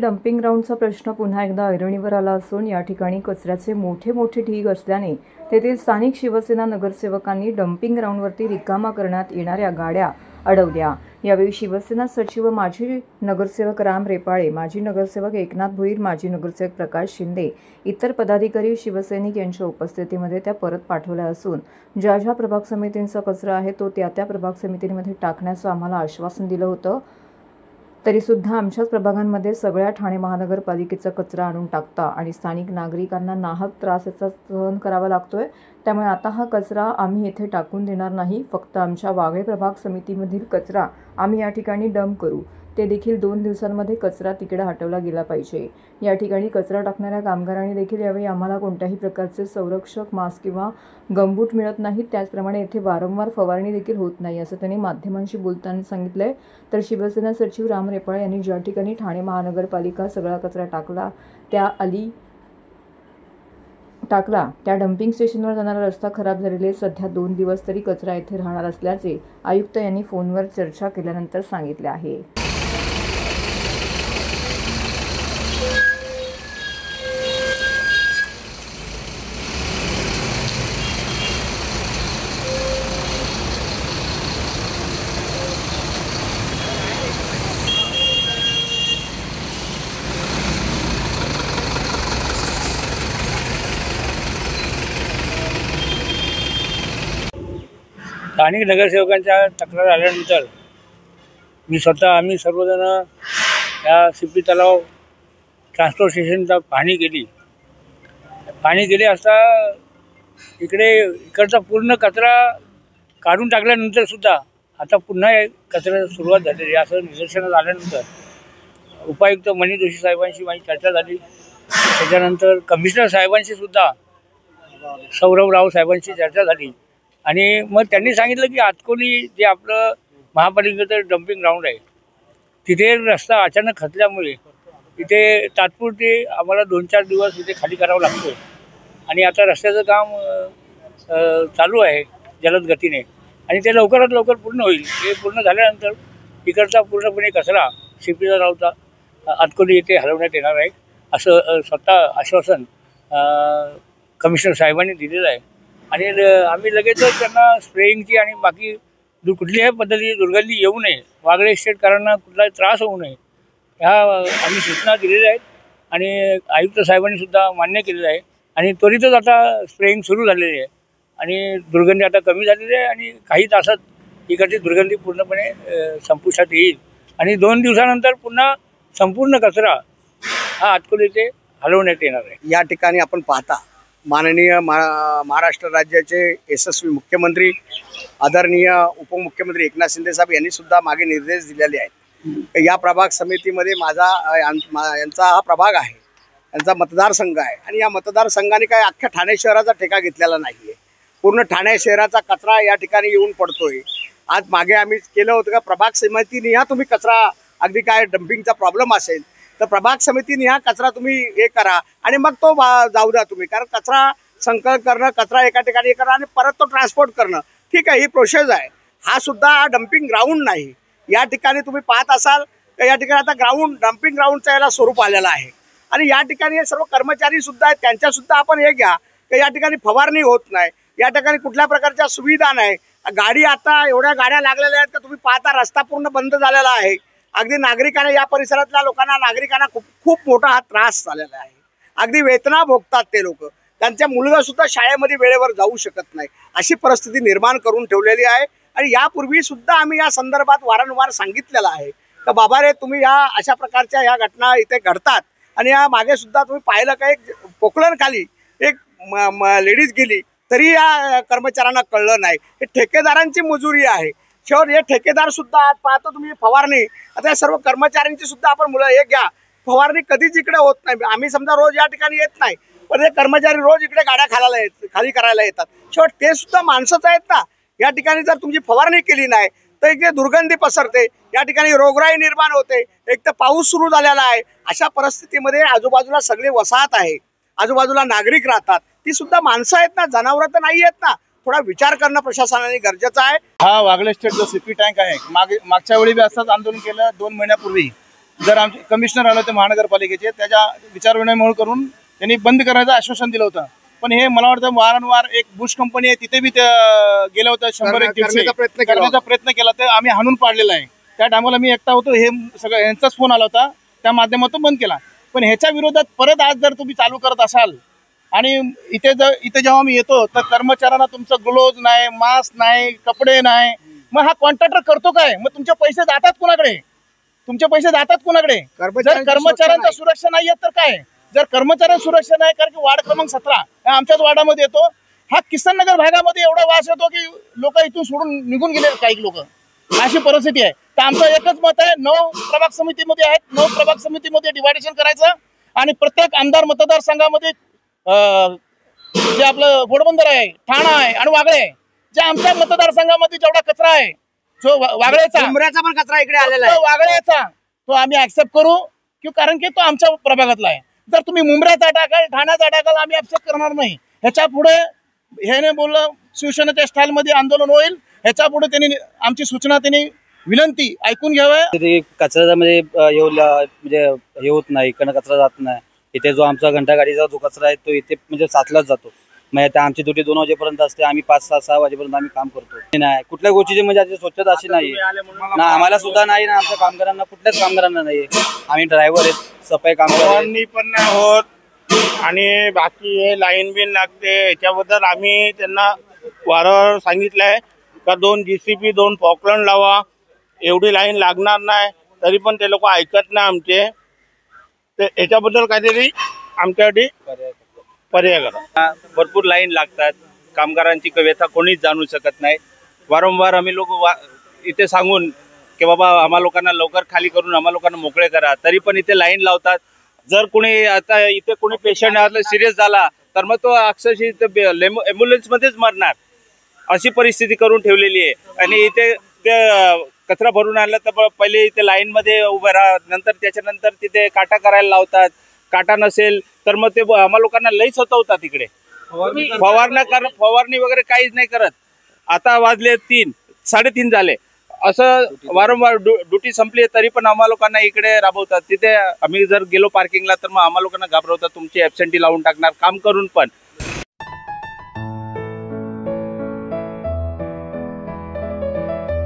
Dumping ग्राउंडचा प्रश्न पुन्हा एकदा ऐरणीवर आला असून या ठिकाणी कचऱ्याचे मोठे मोठे ढीग असल्याने तेथील स्थानिक शिवसेना नगरसेवकांनी डम्पिंग ग्राउंडवरती रिकामा करण्यात येणाऱ्या गाड्या अडवल्या। यावेळी शिवसेना सचिव माजी नगरसेवक राम रेपाळे, माजी नगरसेवक एकनाथ भोईर, माजी नगरसेवक प्रकाश शिंदे, इतर पदाधिकारी शिवसैनिक यांच्या उपस्थितीमध्ये त्या परत पाठवल्या असून ज्या ज्या प्रभाग समितींचा कचरा आहे तो त्या प्रभाग समितीमध्ये टाकण्याचं आम्हाला आश्वासन दिलं होतं। तरी सुद्धा आमच्याच प्रभागांमध्ये सगळ्या ठाणे महानगरपालिकेचा कचरा आणून टाकता आणि स्थानिक नागरिकांना नाहक त्रास याचा सहन करावा लागतोय। त्यामुळे आता हा कचरा आम्ही येथे टाकून देणार नाही, फक्त आमच्या वागळे प्रभाग समितीमधील कचरा आम्ही या ठिकाणी डंप करू। ते देखील 2 दिवसांमध्ये कचरा तिकडे हटवला गेला पाहिजे। या ठिकाणी कचरा टाकणाऱ्या कामगारांनी देखील यावेळी आम्हाला कोणत्याही प्रकारचे संरक्षक मास्क किंवा गमबूट मिळत नाहीत। त्याचप्रमाणे येथे वारंवार फवारणी देखील होत नाही असं त्यांनी माध्यमांशी बोलताना सांगितलंय। तर शिवसेना सचिव राम रेपाळे यांनी ज्या ठिकाणी ठाणे महानगरपालिका सगळा कचरा टाकला त्या डम्पिंग स्टेशनवर जाणारा रस्ता खराब झालेले सध्या 2 दिवस तरी कचरा येथे राहणार असल्याचे आयुक्त यांनी फोनवर चर्चा केल्यानंतर सांगितले आहे। स्थानिक नगरसेवकांच्या तक्रार आल्यानंतर आम्ही सर्वजण या सीपी तलाव ट्रान्सपोर्ट स्टेशनचा पाहणी केली असता इकडचा पूर्ण कचरा काढून टाकल्यानंतर सुद्धा आता पुन्हा कचऱ्याला सुरुवात झालेली असं निदर्शनास आल्यानंतर उपायुक्त मनी जोशी साहेबांशी माझी चर्चा झाली। त्याच्यानंतर कमिशनर साहेबांशी सुद्धा सौरभ राव साहेबांशी चर्चा झाली आणि मग त्यांनी सांगितलं की आतकोली जे आपलं महापालिकेचं डम्पिंग ग्राउंड आहे तिथे रस्ता अचानक खचल्यामुळे तिथे तात्पुरते आम्हाला 2-4 दिवस इथे खाली करावं लागतं आणि आता रस्त्याचं काम चालू आहे जलद गतीने आणि ते लवकरात लवकर पूर्ण होईल। हे पूर्ण झाल्यानंतर इकडचा पूर्णपणे कचरा सीपीचा रावचा आतकोली येथे हलवण्यात येणार आहे असं स्वतः आश्वासन कमिशनर साहेबांनी दिलेलं आहे आणि आम्ही लगेचच त्यांना स्प्रेइंगची आणि बाकी कुठल्याही पद्धतीची दुर्गंधी येऊ नये, वागळे एस्टेटकरांना कुठलाही त्रास होऊ नये ह्या आम्ही सूचना दिलेल्या आहेत आणि आयुक्त साहेबांनी सुद्धा मान्य केलेलं आहे आणि त्वरितच आता स्प्रेइंग सुरू झालेली आहे आणि दुर्गंधी आता कमी झालेली आहे आणि काही तासात इकडची दुर्गंधी पूर्णपणे संपुष्टात येईल आणि 2 दिवसानंतर पुन्हा संपूर्ण कचरा हा आतकोली येथे हलवण्यात येणार आहे। या ठिकाणी आपण पाहता माननीय महाराष्ट्र राज्याचे यशस्वी मुख्यमंत्री आदरणीय उपमुख्यमंत्री एकनाथ शिंदे साहेब यांनी सुद्धा मागे निर्देश दिलेले आहेत। या प्रभाग समितीमध्ये यांचा हा प्रभाग आहे, यांचा मतदारसंघ आहे आणि या मतदारसंघाने काय अख्ख्या ठाणे शहराचा ठेका घेतलेला नाही आहे। पूर्ण ठाणे शहराचा कचरा या ठिकाणी येऊन पडतोय। आज मागे आम्ही केलं होतं का प्रभाग समितीने हा तुम्ही कचरा अगदी काय डम्पिंगचा प्रॉब्लेम असेल तर प्रभाग समितीने हा कचरा तुम्ही हे करा आणि मग तो जाऊ द्या तुम्ही, कारण कचरा संकलन करणं, कचरा एका ठिकाणी करणं आणि परत तो ट्रान्सपोर्ट करणं ठीक आहे, ही प्रोसेस आहे। हा सुद्धा डम्पिंग ग्राउंड नाही। या ठिकाणी तुम्ही पाहत असाल तर या ठिकाणी आता डम्पिंग ग्राउंडचं याला स्वरूप आलेलं आहे आणि या ठिकाणी हे सर्व कर्मचारी सुद्धा आहेत, त्यांच्यासुद्धा आपण हे घ्या की या ठिकाणी फवारणी होत नाही, या ठिकाणी कुठल्या प्रकारच्या सुविधा नाही। गाडी आता एवढ्या गाड्या लागलेल्या आहेत का तुम्ही पाहता रस्ता पूर्ण बंद झालेला आहे। अगदी नागरिकांना, या परिसरातल्या नागरिकांना खूप मोठा हा त्रास झालेला आहे। अगदी वेतना भोगतात ते लोक, त्यांच्या मुलगा सुद्धा शाळेमध्ये वेळेवर जाऊ शकत नाही, अशी परिस्थिती निर्माण करून ठेवलेली आहे। आणि यापूर्वी सुद्धा आम्ही या संदर्भात वारंवार सांगितलेलं आहे की बाबा रे तुम्ही या अशा प्रकारच्या ह्या घटना इथे घडतात आणि या मागे सुद्धा तुम्ही पाहिलं का एक पोकलन खाली एक लेडीज गेली तरी या कर्मचाऱ्यांना कळलं नाही। हे ठेकेदारांची मजुरी आहे। शेवट हे ठेकेदार सुद्धा आज पाहतो तुम्ही फवारणी, आता या सर्व कर्मचाऱ्यांची सुद्धा आपण मुलं हे घ्या, फवारणी कधीच इकडे होत नाही। आम्ही समजा रोज या ठिकाणी येत नाही पण हे कर्मचारी रोज इकडे गाड्या खाली करायला येतात। शेवट ते सुद्धा माणसंच आहेत ना। या ठिकाणी जर तुमची फवारणी केली नाही तर इकडे दुर्गंधी पसरते, या ठिकाणी रोगराई निर्माण होते। एक तर पाऊस सुरू झालेला आहे, अशा परिस्थितीमध्ये आजूबाजूला सगळे वसाहत आहे, आजूबाजूला नागरिक राहतात, ती सुद्धा माणसं आहेत ना, जनावरं तर नाही आहेत ना। थोडा विचार करणं प्रशासनाने गरजेचं आहे। हा वागळे स्टेट जो सीपी टँक आहे, मागच्या वेळी बी असंच आंदोलन केलं 2 महिन्यापूर्वी, जर आमचे कमिशनर आले होते महानगरपालिकेचे, त्याच्या विचारविनिमय करून त्यांनी बंद करण्याचं आश्वासन दिलं होतं. पण हे मला वाटतं वारंवार एक बुश कंपनी आहे तिथे बी ते गेलं होतं, 100-150 करण्याचा प्रयत्न केला तर आम्ही हाणून पाडलेला आहे. त्या टायमाला मी एकटा होतो, हे सगळं यांचाच फोन आला होता, त्या माध्यमातून बंद केला. पण ह्याच्या विरोधात परत आज जर तुम्ही चालू करत असाल आणि इथे जेव्हा मी येतो तर कर्मचाऱ्यांना तुमचं ग्लोव्ज नाही, मास्क नाही, कपडे नाही, मग हा कॉन्ट्रॅक्टर करतो काय? मग तुमचे पैसे जातात कुणाकडे? जर कर्मचाऱ्यांचा सुरक्षा नाही आहे तर काय? जर कर्मचाऱ्यांची सुरक्षा नाही, कारण की वार्ड क्रमांक 17 आमच्याच वार्डामध्ये येतो, हा किसन नगर भागामध्ये एवढा वास येतो की लोक इथून सोडून निघून गेले काही लोक, अशी परिस्थिती आहे. तर आमचं एकच मत आहे, 9 प्रभाग समितीमध्ये आहेत, 9 प्रभाग समितीमध्ये डिवायडेशन करायचं आणि प्रत्येक आमदार मतदारसंघामध्ये जे आपलं घोडबंदर आहे, ठाणा आहे आणि वागळे आहे, जे आमच्या मतदारसंघामध्ये जेवढा कचरा आहे, जो वागळेचा पण कचरा इकडे आलेला आहे, वागळ्याचा, तो आम्ही ऍक्सेप्ट करू कारण की तो आमच्या प्रभागातला आहे. जर तुम्ही मुंबऱ्याचा टाकाल, ठाण्याचा टाकाल, आम्ही ऍक्सेप्ट करणार नाही. ह्याच्या पुढे ह्याने बोललं शिवसेनेच्या स्टाईलमध्ये आंदोलन होईल. ह्याच्या पुढे त्यांनी आमची सूचना, त्यांनी विनंती ऐकून घ्यावं. कचऱ्यामध्ये म्हणजे हे होत नाही, इकडनं कचरा जात नाही. इथे जो आमचा घंटागाडीचा जो कचरा आहे तो इथे म्हणजे साचलाच जातो. मग आता आमची ड्युटी 2 वाजेपर्यंत असते, आम्ही 5, 6, 6 वाजेपर्यंत आम्ही काम करतो. नाही कुठल्या गोष्टीची म्हणजे आता स्वच्छता अशी नाही ना, आम्हाला सुद्धा नाही ना, आमच्या कामगारांना, कुठल्याच कामगारांना नाही. आम्ही ड्रायव्हर आहेत, सफाई कामगार पण नाही होत आणि बाकी हे लाईन बिन लागते. याच्याबद्दल आम्ही त्यांना वारंवार सांगितलं आहे का 2 JCB 2 पॉकलँड लावा, एवढी लाईन लागणार नाही, तरी पण ते लोक ऐकत नाही आमचे. तर याच्याबद्दल काहीतरी आमच्यासाठी पर्याय करा. भरपूर लाईन लागतात, कामगारांची व्यथा कोणीच जाणू शकत नाही. वारंवार आम्ही लोक इथे सांगून की बाबा आम्हा लोकांना लवकर खाली करून आम्हा लोकांना मोकळे करा, तरी पण इथे लाईन लावतात. जर कोणी आता इथे कोणी पेशंट सिरियस झाला तर मग तो अक्षरशः ॲम्ब्युलन्समध्येच मरणार, अशी परिस्थिती करून ठेवलेली आहे. आणि इथे ते कचरा भरून आणला तर पहिले इथे लाईनमध्ये उभं राहा, नंतर त्याच्यानंतर तिथे काटा करायला लावतात. काटा नसेल तर मग ते आम्हा लोकांना लई सतवतात. इकडे फवारणी वगैरे काहीच नाही करत. आता वाजले 3, 3:30 झाले, असं वारंवार ड्युटी संपली तरी पण आम्हा लोकांना इकडे राबवतात. तिथे आम्ही जर गेलो पार्किंगला तर मग आम्हा लोकांना घाबरवतात, तुमची ॲब्सेंटी लावून टाकणार काम करून पण.